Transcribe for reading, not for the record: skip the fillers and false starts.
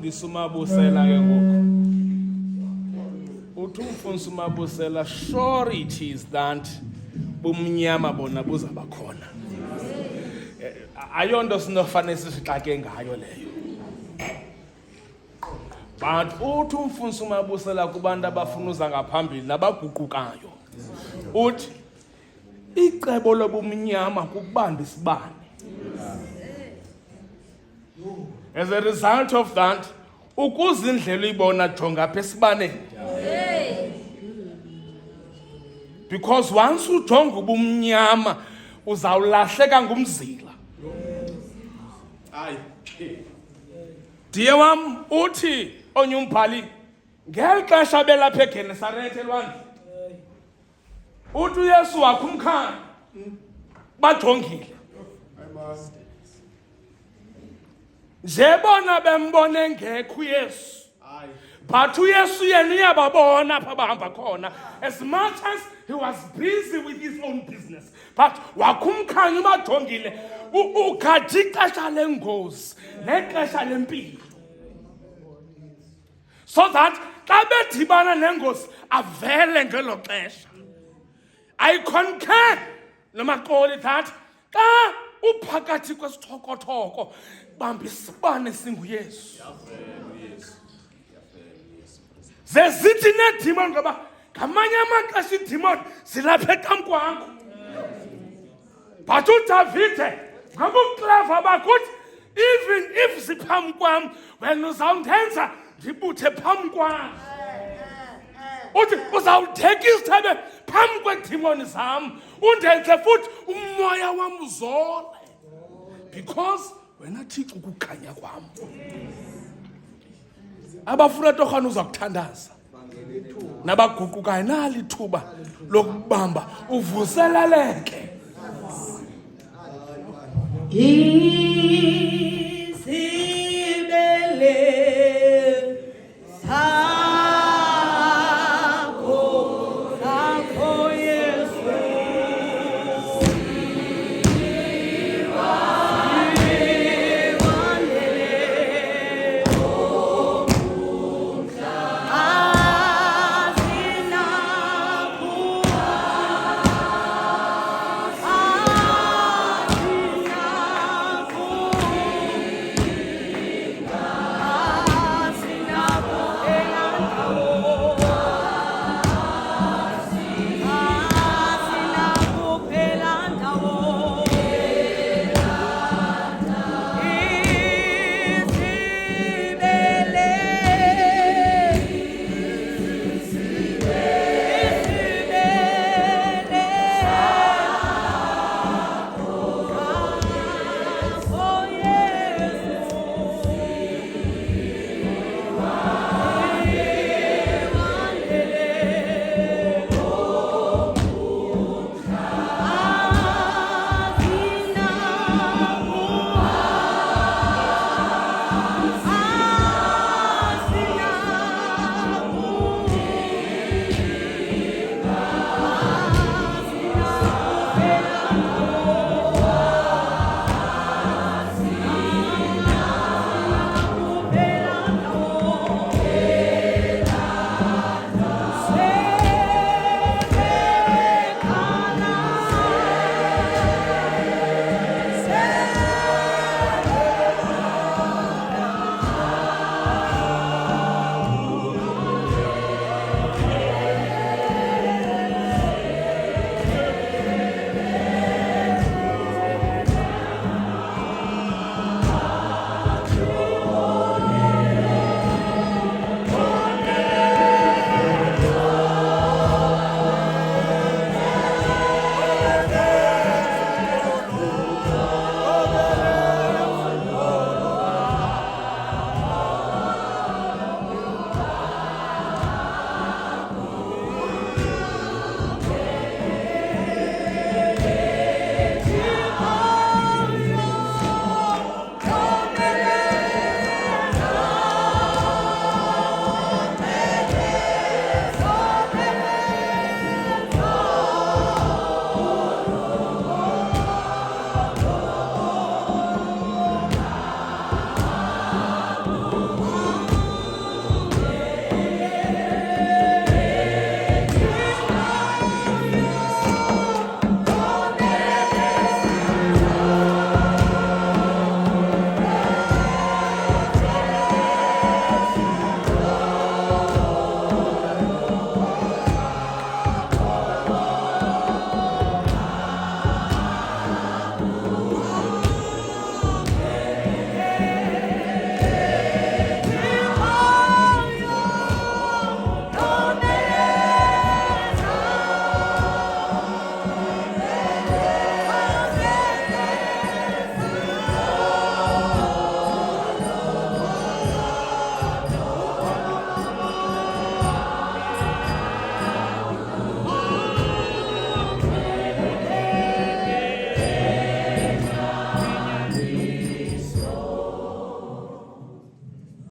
umfundisi uMabusela ke ngoku. Uthi umfundisi uMabusela, sure it is that bumnyama bona buzaba khona. Ayonto sinofane sisixake ngayo leyo. But uthi umfundisi uMabusela kubantu abafuna uza ngaphambili nabaguqukayo. Uthi icebo lobumnyama kukubamba isibane. As a result of that, ukuze indlela uyibona jonga apha esibaneni. Because once ujonga ubumnyama uzawulahleka ngumzila. Ndiye wam uthi onye umbhali ngeli xesha belapha eGenesaretha elwandle. Uthi uYesu wakhe umkhaya bajongile. Nje bona bembone ngekho uYesu. But uYesu yena uyababona apha bahamba khona. As much as he was busy with his own business. But wakumkhanya bajongile. Ugathi ixesha lengozi nexesha lempilo. So that xa bedibana nengozi avele ngelo xesha. I concur noMaxoli that xa uphakathi kwesithokotoko bamba isibane singuYesu. Zezithi needemon ngoba ngamanye amaxesha iidemon zilapha ekamkwakho. But uDavide ngakuclever bakuthi even if ziphambi kwam wena uzawundenza ndibuthe phambi kwam. Uthi uzawutheka isithebe phambi kweedemon zam undenze futhi umoya wam uzole. Because wena Thixo ukukhanya kwam. Abafuna torhana uzakuthandaza. Nabaguqukayo nali thuba lokubamba uvuseleleke.